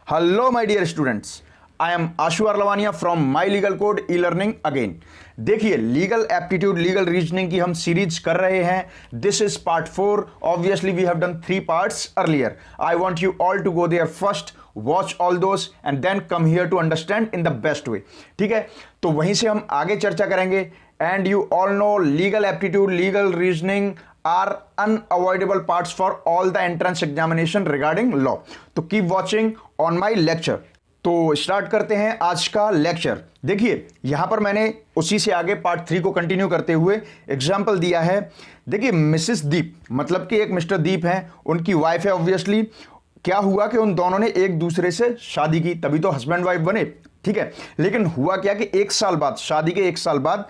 Hello my dear students, I am Ashu Arlwania from my legal code e learning again. देखिए, legal aptitude legal reasoning की हम series कर रहे हैं। This is part 4। Obviously we have done 3 parts earlier. I want you all to go there first, watch all those and then come here to understand in the best way. ठीक है, तो वहीं से हम आगे चर्चा करेंगे। And you all know legal aptitude legal reasoning are unavoidable parts for all the entrance examination regarding law. तो keep watching on my lecture. तो स्टार्ट करते हैं आज का लेक्चर। देखिए, यहां पर मैंने उसी से आगे पार्ट 3 को कंटिन्यू करते हुए एग्जाम्पल दिया है। देखिए, मिसेस दीप मतलब कि एक मिस्टर दीप हैं, उनकी वाइफ है। ऑब्वियसली क्या हुआ कि उन दोनों ने एक दूसरे से शादी की, तभी तो हस्बैंड वाइफ बने। ठीक है, लेकिन हुआ क्या कि 1 साल बाद, शादी के 1 साल बाद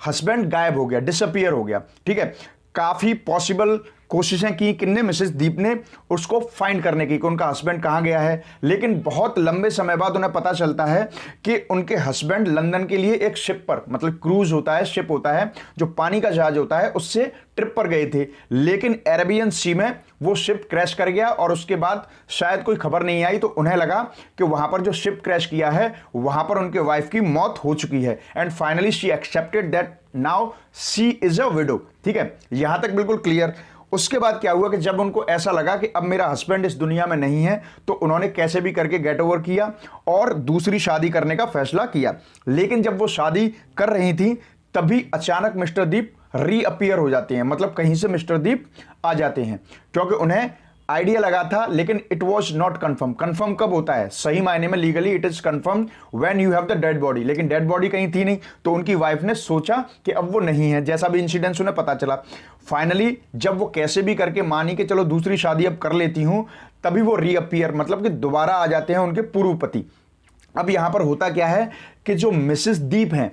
हस्बैंड गायब हो गया, डिसअपियर हो गया। ठीक है, काफी पॉसिबल कोशिशें की किन्ने, मिसेस दीप ने, उसको फाइंड करने की कि उनका हस्बैंड कहां गया है। लेकिन बहुत लंबे समय बाद उन्हें पता चलता है कि उनके हस्बैंड लंदन के लिए एक शिप पर, मतलब क्रूज होता है, शिप होता है जो पानी का जहाज होता है, उससे ट्रिप पर गए थे। लेकिन अरेबियन सी में वो शिप क्रैश कर गया और उसके बाद शायद कोई खबर नहीं आई, तो उन्हें लगा कि वहां पर जो शिप क्रैश किया है वहां पर उनके वाइफ की मौत हो चुकी है। And finally she accepted that now she is a window. ठीक है, यहां तक बिल्कुल क्लियर। उसके बाद क्या हुआ कि जब उनको ऐसा लगा कि अब मेरा हस्बैंड इस दुनिया में नहीं है, तो उन्होंने कैसे भी करके गेट ओवर किया और दूसरी शादी करने का फैसला किया। लेकिन जब वो शादी कर रही थी तभी अचानक मिस्टर दीप रीअपियर हो जाते हैं, मतलब कहीं से मिस्टर दीप आ जाते हैं, क्योंकि उन्हें आइडिया लगा था। लेकिन it was not confirm. Confirm कब होता है? सही मायने में legally it is confirm when you have the dead body. लेकिन डेड बॉडी कहीं थी नहीं, तो उनकी वाइफ ने सोचा कि अब वो नहीं है, जैसा भी इंसिडेंस उन्हें पता चला। फाइनली जब वो कैसे भी करके मानी कि चलो दूसरी शादी अब कर लेती हूं, तभी वो रीअपियर मतलब कि दोबारा आ जाते हैं उनके पूर्व पति। अब यहां पर होता क्या है कि जो मिसेस दीप हैं,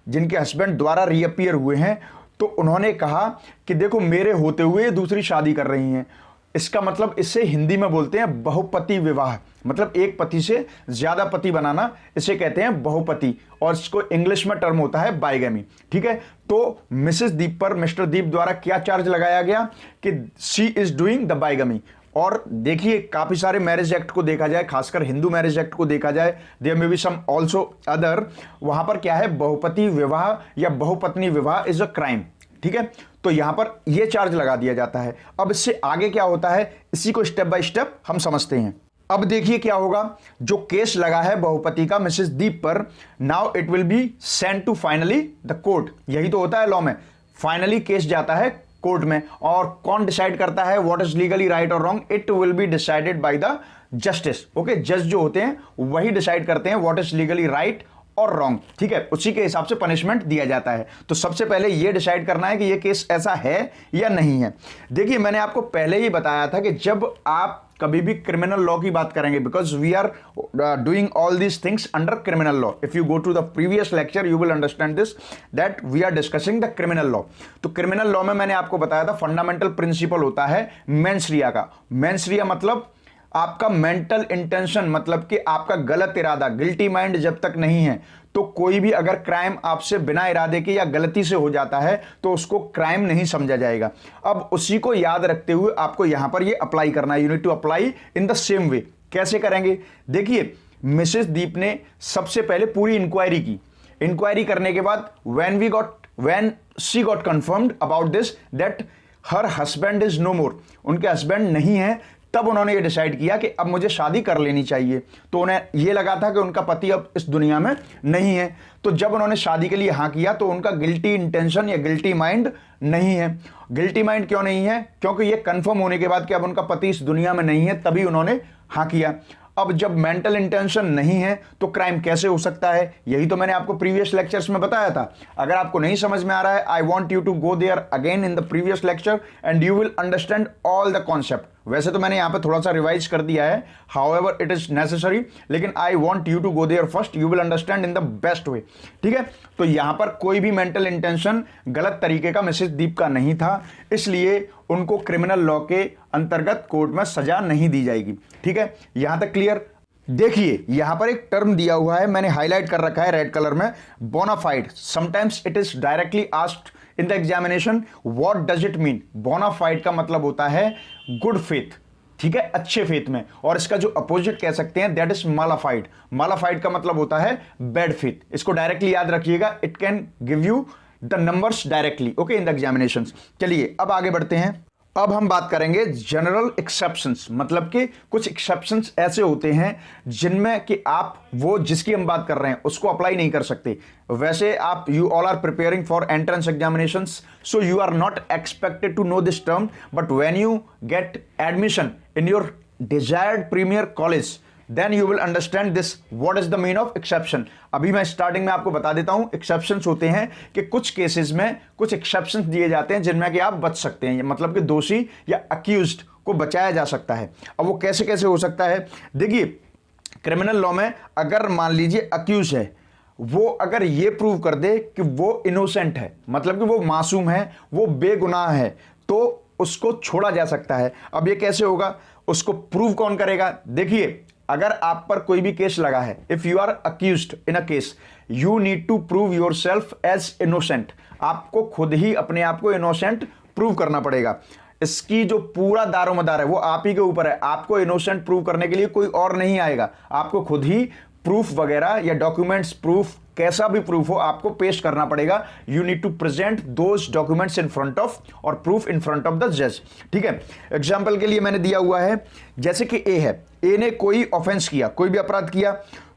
जिनके हस्बैंड द्वारा रीअपियर हुए हैं, तो उन्होंने कहा कि देखो, मेरे होते हुए दूसरी शादी कर रही हैं। इसका मतलब, इससे हिंदी में बोलते हैं बहुपति विवाह, मतलब एक पति से ज्यादा पति बनाना, इसे कहते हैं बहुपति, और इसको इंग्लिश में टर्म होता है बाइगेमी। ठीक है, तो मिसेस दीप पर मिस्टर दीप द्वारा क्या चार्ज लगाया गया कि she is doing the bigamy. और देखिए, काफी सारे मैरिज एक्ट को देखा जाए, खासकर हिंदू मैरिज एक्ट को देखा जाए, there may be some also other, वहां पर क्या है, बहुपति विवाह या बहुपत्नी विवाह इज अ क्राइम। ठीक है, तो यहां पर यह चार्ज लगा दिया जाता है। अब इससे आगे क्या होता है, इसी को स्टेप बाय स्टेप हम समझते हैं। अब देखिए क्या होगा, जो केस लगा है बहुपति का मिसेस दीप पर, now it will be send to finally the court. यही तो होता है लॉ में, फाइनली केस जाता है कोर्ट में। और कौन डिसाइड करता है व्हाट इज लीगली राइट और wrong? It will be decided by the justice. Okay, जज जो होते हैं वही डिसाइड करते हैं व्हाट इज लीगली राइट और रॉन्ग। ठीक है, उसी के हिसाब से पनिशमेंट दिया जाता है। तो सबसे पहले यह डिसाइड करना है कि यह केस ऐसा है या नहीं है। देखिए, मैंने आपको पहले ही बताया था कि जब आप कभी भी क्रिमिनल लॉ की बात करेंगे, because we are doing all these things under criminal law. If you go to the previous lecture you will understand this, that we are discussing the criminal law. तो क्रिमिनल लॉ में मैंने आपको बताया था fundamental principle होता है mains रिया का। Mains रिया मतलब आपका मेंटल इंटेंशन, मतलब कि आपका गलत इरादा, गिल्टी माइंड जब तक नहीं है, तो कोई भी अगर क्राइम आपसे बिना इरादे के या गलती से हो जाता है तो उसको क्राइम नहीं समझा जाएगा। अब उसी को याद रखते हुए आपको यहां पर ये अप्लाई करना है। You need to apply in the same way. कैसे करेंगे? देखिए, मिसेस दीप ने सबसे पहले पूरी इंक्वायरी की। इंक्वायरी करने के बाद when she got confirmed about this that her husband is no more, उनके हस्बैंड नहीं है, तब उन्होंने ये डिसाइड किया कि अब मुझे शादी कर लेनी चाहिए। तो उन्हें यह लगा था कि उनका पति अब इस दुनिया में नहीं है। तो जब उन्होंने शादी के लिए हाँ किया तो उनका गिल्टी इंटेंशन या गिल्टी माइंड नहीं है। गिल्टी माइंड क्यों नहीं है? क्योंकि यह कंफर्म होने के बाद कि अब उनका पति इस दुनिया में नहीं है, तभी उन्होंने हाँ किया। अब जब मेंटल इंटेंशन नहीं है तो क्राइम कैसे हो सकता है? यही तो मैंने आपको प्रीवियस लेक्चर्स में बताया था। अगर आपको नहीं समझ में आ रहा है, I want you to go there again in the previous lecture and you will understand all the concept. वैसे तो मैंने यहां पे थोड़ा सा रिवाइज कर दिया है, हाउएवर इट इज नेसेसरी, लेकिन I want you to go there first, you will understand in the best way. ठीक है, तो यहां पर कोई भी मेंटल इंटेंशन गलत तरीके का मिसेस दीप का नहीं था, इसलिए उनको क्रिमिनल लॉ के अंतर्गत कोर्ट में सजा नहीं दी जाएगी। ठीक है, यहां तक क्लियर? देखिए, यहां पर एक टर्म दिया हुआ है, मैंने हाईलाइट कर रखा है रेड कलर में, bona fide. Sometimes it is directly asked in the examination, what does it mean? Bona fide का मतलब होता है गुड फेथ। ठीक है, अच्छे फेथ में। और इसका जो अपोजिट कह सकते हैं दैट इज मालाफाइड। मालाफाइड का मतलब होता है बैड फेथ। इसको डायरेक्टली याद रखिएगा, it can give you the numbers directly okay in the examinations. चलिए अब आगे बढ़ते हैं। अब हम बात करेंगे जनरल एक्सेप्शंस, मतलब कि कुछ एक्सेप्शंस ऐसे होते हैं जिनमें कि आप वो जिसकी हम बात कर रहे हैं उसको अप्लाई नहीं कर सकते। वैसे आप you all are preparing for entrance examinations, so you are not expected to know this term, but when you get admission in your desired premier college then you will understand this what is the mean of exception. अभी मैं starting में आपको बता देता हूं, exceptions होते हैं कि कुछ केसेस में कुछ एक्सेप्शंस दिए जाते हैं जिनमें कि आप बच सकते हैं, मतलब कि दोषी या अक्यूज्ड को बचाया जा सकता है। अब वो कैसे कैसे हो सकता है, देखिए क्रिमिनल लॉ में अगर मान लीजिए अक्यूज है, वो अगर ये प्रूव कर दे कि वो इनोसेंट है, मतलब कि वो मासूम है, वो बेगुनाह है, तो उसको छोड़ा जा सकता है। अब ये कैसे होगा, उसको प्रूव कौन करेगा? देखिए अगर आप पर कोई भी केस लगा है, if you are accused in a case, you need to prove your self as innocent. आपको खुद ही अपने आप को इनोसेंट प्रूव करना पड़ेगा। इसकी जो पूरा दारोमदार है वो आप ही के ऊपर है। आपको इनोसेंट प्रूव करने के लिए कोई और नहीं आएगा, आपको खुद ही प्रूफ वगैरह या डॉक्यूमेंट्स प्रूफ, कैसा भी प्रूफ हो, आपको पेश करना पड़ेगा। You need to present those documents in front of और proof in front of the जज। ठीक है, एग्जाम्पल के लिए मैंने दिया हुआ है, जैसे कि ए है, ए ने कोई ऑफेंस किया, कोई भी अपराध किया,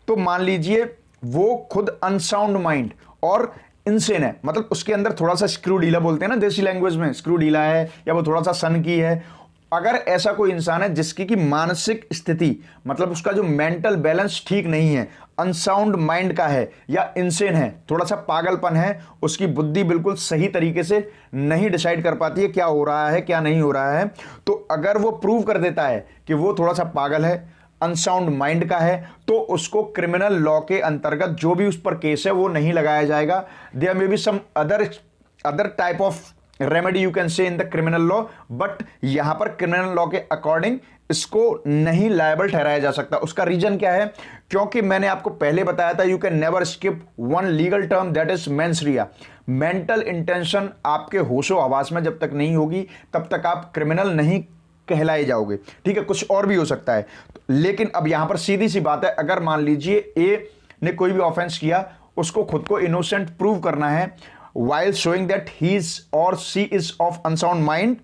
तो मान लीजिए वो खुद अनसाउंड माइंड और इनसेन है, मतलब उसके अंदर थोड़ा सा स्क्रू ढीला बोलते हैं ना देसी लैंग्वेज में, स्क्रू ढीला है या वो थोड़ा सा सन की है। अगर ऐसा कोई इंसान है जिसकी की मानसिक स्थिति, मतलब उसका जो मेंटल बैलेंस ठीक नहीं है, अनसाउंड माइंड का है या इनसेन है, थोड़ा सा पागलपन है, उसकी बुद्धि बिल्कुल सही तरीके से नहीं डिसाइड कर पाती है क्या हो रहा है क्या नहीं हो रहा है, तो अगर वो प्रूव कर देता है कि वो थोड़ा सा पागल है, अनसाउंड माइंड का है, तो उसको क्रिमिनल लॉ के अंतर्गत जो भी उस पर केस है वो नहीं लगाया जाएगा। There may be some other type of remedy you can say in the criminal law, but यहां पर क्रिमिनल लॉ के अकॉर्डिंग इसको नहीं लायबल ठहराया जा सकता। उसका रीजन क्या है? क्योंकि मैंने आपको पहले बताया था you can never skip one legal term that is mens rea. Mental intention आपके होशो हवास में जब तक नहीं होगी तब तक आप क्रिमिनल नहीं कहलाए जाओगे। ठीक है, कुछ और भी हो सकता है, लेकिन अब यहां पर सीधी सी बात है, अगर मान लीजिए ए ने कोई भी ऑफेंस किया, उसको खुद को इनोसेंट प्रूव करना है while showing that he is or she is of unsound mind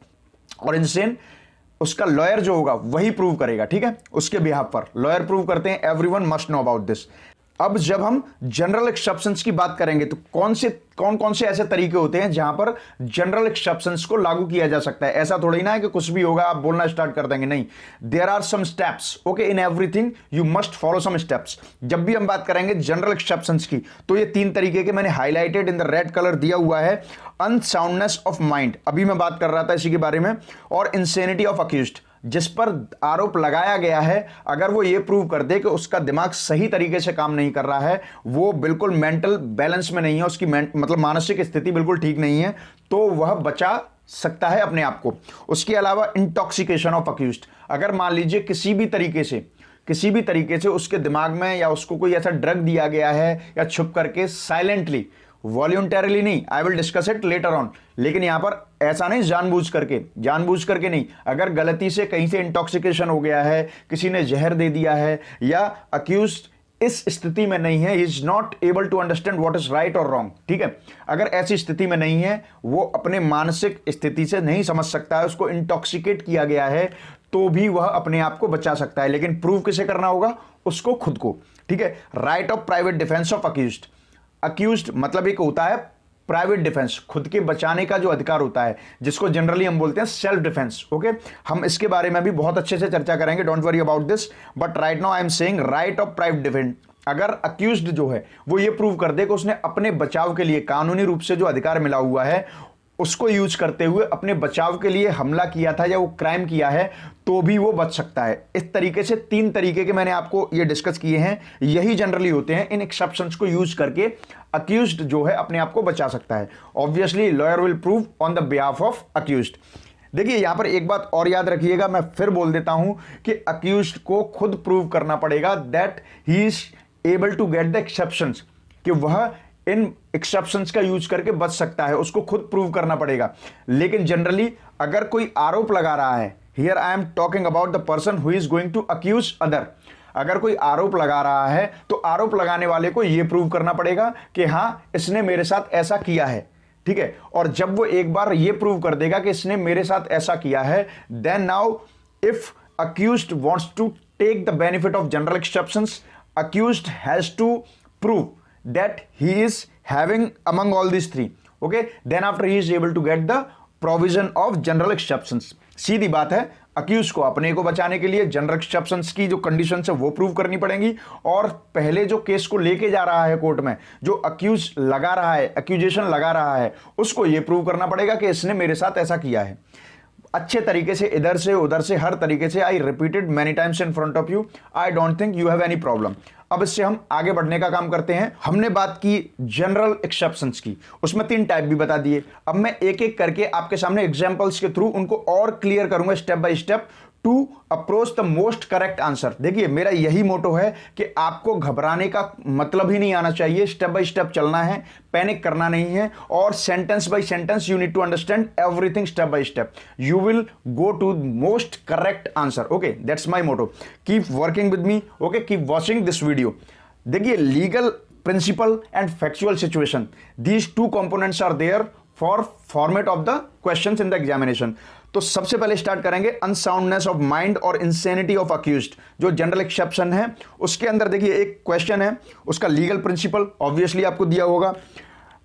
और insane, उसका लॉयर जो होगा वही प्रूव करेगा। ठीक है, उसके बिहाफ पर लॉयर प्रूव करते हैं। Everyone must know about this. अब जब हम जनरल एक्सेप्शंस की बात करेंगे तो कौन कौन से ऐसे तरीके होते हैं जहां पर जनरल एक्सेप्शंस को लागू किया जा सकता है। ऐसा थोड़ी ना है कि कुछ भी होगा आप बोलना स्टार्ट कर देंगे, नहीं। There are some steps, okay, in everything you must follow some steps. जब भी हम बात करेंगे जनरल एक्सेप्शंस की तो ये 3 तरीके के मैंने highlighted in the red colour दिया हुआ है। अनसाउंडनेस ऑफ माइंड, अभी मैं बात कर रहा था इसी के बारे में, और इंसेनिटी ऑफ अक्यूज्ड, जिस पर आरोप लगाया गया है, अगर वो ये प्रूव कर दे कि उसका दिमाग सही तरीके से काम नहीं कर रहा है, वो बिल्कुल मेंटल बैलेंस में नहीं है, उसकी मतलब मानसिक स्थिति बिल्कुल ठीक नहीं है, तो वह बचा सकता है अपने आप को। उसके अलावा इंटॉक्सिकेशन ऑफ अक्यूज्ड, अगर मान लीजिए किसी भी तरीके से उसके दिमाग में या उसको कोई ऐसा ड्रग दिया गया है या छुप करके साइलेंटली, वॉल्यूंटरली नहीं, I will discuss it later on, लेकिन यहां पर ऐसा नहीं जानबूझ करके नहीं, अगर गलती से कहीं से इंटॉक्सिकेशन हो गया है, किसी ने जहर दे दिया है, या अक्यूज्ड इस स्थिति में नहीं है, is not able to understand what is right और रॉन्ग। ठीक है, अगर ऐसी स्थिति में नहीं है, वो अपने मानसिक स्थिति से नहीं समझ सकता है, उसको इंटॉक्सिकेट किया गया है, तो भी वह अपने आप को बचा सकता है, लेकिन प्रूव किसे करना होगा? उसको खुद को। ठीक है, right of private defence of accused मतलब एक होता है प्राइवेट डिफेंस, खुद के बचाने का जो अधिकार होता है, जिसको जनरली हम बोलते हैं सेल्फ डिफेंस। ओके, हम इसके बारे में भी बहुत अच्छे से चर्चा करेंगे, don't worry about this, but right now I am saying right of private defence. अगर अक्यूज्ड जो है वो ये प्रूव कर दे कि उसने अपने बचाव के लिए कानूनी रूप से जो अधिकार मिला हुआ है उसको यूज करते हुए अपने बचाव के लिए हमला किया था या वो क्राइम किया है, तो भी वो बच सकता है। इस तरीके से 3 तरीके के मैंने आपको ये डिस्कस किए हैं, यही जनरली होते हैं। इन एक्सेप्शंस को यूज करके अक्यूज्ड जो है अपने आप को बचा सकता है। Obviously lawyer will prove on the behalf of accused. देखिए यहां पर एक बात और याद रखिएगा, मैं फिर बोल देता हूं कि अक्यूज्ड को खुद प्रूव करना पड़ेगा that he is able to get the exceptions, कि वह इन एक्सेप्शंस का यूज करके बच सकता है, उसको खुद प्रूव करना पड़ेगा। लेकिन जनरली अगर कोई आरोप लगा रहा है here I am talking about the person who is going to accuse other. अगर कोई आरोप लगा रहा है तो आरोप लगाने वाले को यह प्रूव करना पड़ेगा कि हां इसने मेरे साथ ऐसा किया है, ठीक है। और जब वो एक बार ये प्रूव कर देगा कि इसने मेरे साथ ऐसा किया है, then now if accused wants to take the benefit of general exceptions, accused has to prove that he is having among all this three, okay, then after he is able to get the provision of general exceptions. सीधी बात है, accused को अपने को बचाने के लिए general exceptions की जो कंडीशंस है वो प्रूव करनी पड़ेंगी, और पहले जो केस को लेके जा रहा है कोर्ट में, जो अक्यूज लगा रहा है, एक्यूजेशन लगा रहा है, उसको ये प्रूव करना पड़ेगा कि इसने मेरे साथ ऐसा किया है अच्छे तरीके से, इधर से उधर से, हर तरीके से। I repeated many times in front of you, I don't think you have any problem. अब इससे हम आगे बढ़ने का काम करते हैं। हमने बात की जनरल एक्सेप्शंस की, उसमें 3 टाइप भी बता दिए। अब मैं एक एक करके आपके सामने एग्जांपल्स के थ्रू उनको और क्लियर करूंगा step by step to approach the most correct answer. देखिए मेरा यही मोटो है कि आपको घबराने का मतलब ही नहीं आना चाहिए, स्टेप बाय स्टेप चलना है, पैनिक करना नहीं है, और sentence by sentence you need to understand everything step by step, you will go to most correct answer. Okay, that's my motto. Keep working with me, okay, keep watching this video. देखिए legal principle and factual situation, these 2 components are there for format of the questions in the examination. तो सबसे पहले start करेंगे unsoundness of mind और insanity of accused, जो general exception है उसके अंदर। देखिए एक क्वेश्चन है, उसका लीगल प्रिंसिपल ऑब्वियसली आपको दिया होगा।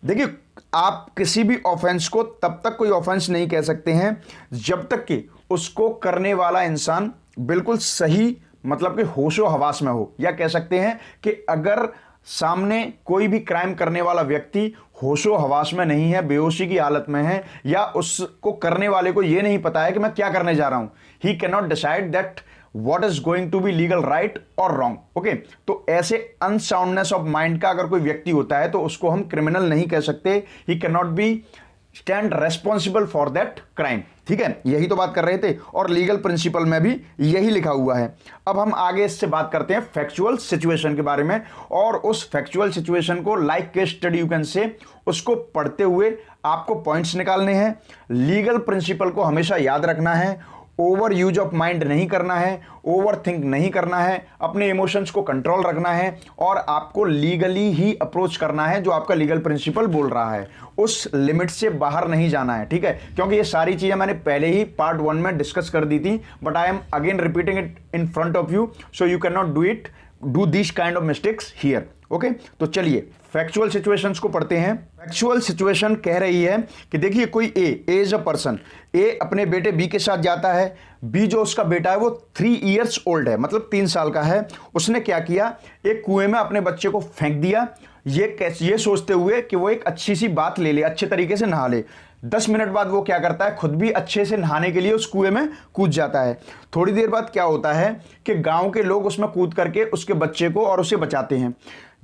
देखिए आप किसी भी ऑफेंस को तब तक कोई ऑफेंस नहीं कह सकते हैं जब तक कि उसको करने वाला इंसान बिल्कुल सही, मतलब कि होशो हवास में हो, या कह सकते हैं कि अगर सामने कोई भी क्राइम करने वाला व्यक्ति होशो हवास में नहीं है, बेहोशी की हालत में है, या उसको करने वाले को यह नहीं पता है कि मैं क्या करने जा रहा हूं, he can not decide that what is going to be legal right और रॉन्ग। ओके, तो ऐसे अनसाउंडनेस ऑफ माइंड का अगर कोई व्यक्ति होता है तो उसको हम क्रिमिनल नहीं कह सकते, ही can not be stand responsible for that crime. ठीक है, यही तो बात कर रहे थे, और लीगल प्रिंसिपल में भी यही लिखा हुआ है। अब हम आगे इससे बात करते हैं फैक्चुअल सिचुएशन के बारे में, और उस फैक्चुअल सिचुएशन को like case study you can से, उसको पढ़ते हुए आपको पॉइंट्स निकालने हैं। लीगल प्रिंसिपल को हमेशा याद रखना है, ओवर यूज ऑफ माइंड नहीं करना है, ओवर थिंक नहीं करना है, अपने इमोशंस को कंट्रोल रखना है, और आपको लीगली ही अप्रोच करना है जो आपका लीगल प्रिंसिपल बोल रहा है, उस लिमिट से बाहर नहीं जाना है। ठीक है, क्योंकि ये सारी चीजें मैंने पहले ही पार्ट 1 में डिस्कस कर दी थी, but I am again repeating it in front of you, so you can not do this kind of mistakes here. Okay, तो चलिए फैक्चुअल सिचुएशंस को पढ़ते हैं। फैक्चुअल सिचुएशन कह रही है कि देखिए कोई ए इज अ पर्सन, ए अपने बेटे बी के साथ जाता है, बी जो उसका बेटा है वो 3 इयर्स ओल्ड है, मतलब 3 साल का है। उसने क्या किया, एक कुएं में अपने बच्चे को फेंक दिया, ये सोचते हुए कि वो एक अच्छी सी बात ले ले, अच्छे तरीके से नहा ले। 10 मिनट बाद वो क्या करता है, खुद भी अच्छे से नहाने के लिए उस कुएं में कूद जाता है। थोड़ी देर बाद क्या होता है कि गांव के लोग उसमें कूद करके उसके बच्चे को और उसे बचाते हैं।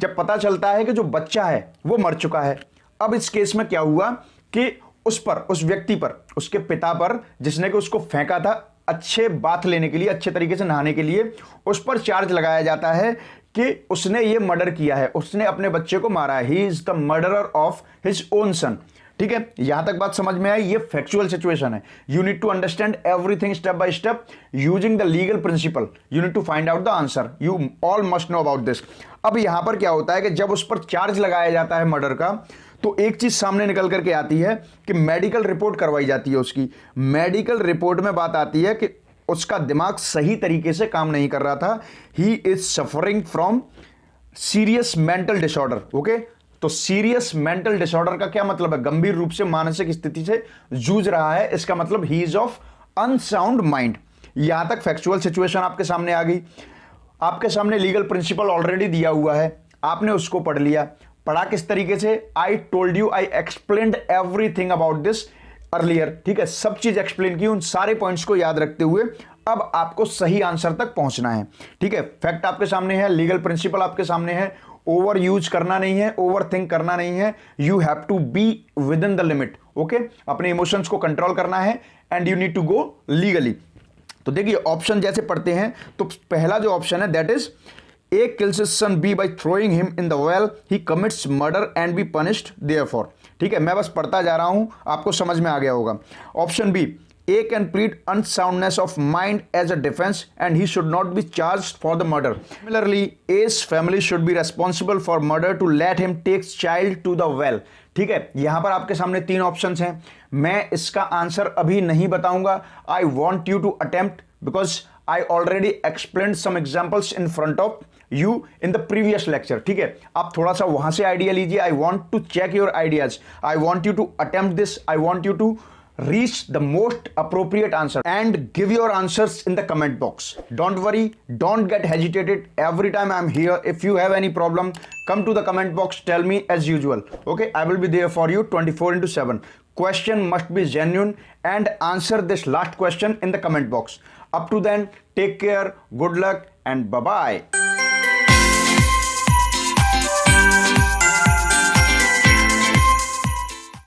जब पता चलता है कि जो बच्चा है वो मर चुका है, अब इस केस में क्या हुआ कि उस व्यक्ति पर, उसके पिता पर, जिसने कि उसको फेंका था अच्छे बात लेने के लिए, अच्छे तरीके से नहाने के लिए, उस पर चार्ज लगाया जाता है कि उसने ये मर्डर किया है, उसने अपने बच्चे को मारा है, he is the murderer of his own son. ठीक है, यहां तक बात समझ में आई। ये फैक्चुअल सिचुएशन है, you need to understand everything step by step using the legal principle, you need to find out the answer, you all must know about this. अब यहां पर क्या होता है कि जब उस पर चार्ज लगाया जाता है मर्डर का, तो एक चीज सामने निकल करके आती है कि मेडिकल रिपोर्ट करवाई जाती है उसकी। मेडिकल रिपोर्ट में बात आती है कि उसका दिमाग सही तरीके से काम नहीं कर रहा था, he is suffering from serious mental disorder. Okay, तो सीरियस मेंटल डिसऑर्डर का क्या मतलब है, गंभीर रूप से मानसिक स्थिति से जूझ रहा है, इसका मतलब he is of unsound mind. यहां तक फैक्चुअल सिचुएशन आपके सामने आ गई। आपके सामने लीगल प्रिंसिपल ऑलरेडी दिया हुआ है, आपने उसको पढ़ लिया। पढ़ा किस तरीके से, I told you, I explained everything about this earlier. ठीक है, सब चीज एक्सप्लेन की, उन सारे पॉइंट्स को याद रखते हुए अब आपको सही आंसर तक पहुंचना है। ठीक है, फैक्ट आपके सामने है, लीगल प्रिंसिपल आपके सामने है, ओवर यूज करना नहीं है, ओवर थिंक करना नहीं है, you have to be within the limit. Okay, अपने इमोशंस को कंट्रोल करना है, and you need to go legally. तो देखिए ऑप्शन जैसे पढ़ते हैं, तो पहला जो ऑप्शन है that is A kills his son B by throwing him in the well. He commits murder and be punished therefore. ठीक है, मैं बस पढ़ता जा रहा हूं, आपको समझ में आ गया होगा। Option B, A can plead unsoundness of mind as a defense and he should not be charged for the murder. Similarly, A's family should be responsible for murder to let him take child to the well. ठीक है, यहां पर आपके सामने 3 options हैं. मैं इसका answer अभी नहीं बताऊंगा. I want you to attempt because I already explained some examples in front of you in the previous lecture. ठीक है, आप थोड़ा सा वहां से आइडिया लीजिए. I want to check your ideas. I want you to attempt this. I want you to reach the most appropriate answer and give your answers in the comment box. Don't worry, don't get hesitated. Every time I'm here, if you have any problem, come to the comment box, tell me as usual. Okay, I will be there for you 24/7. Question must be genuine and answer this last question in the comment box. Up to then, take care, good luck and bye-bye.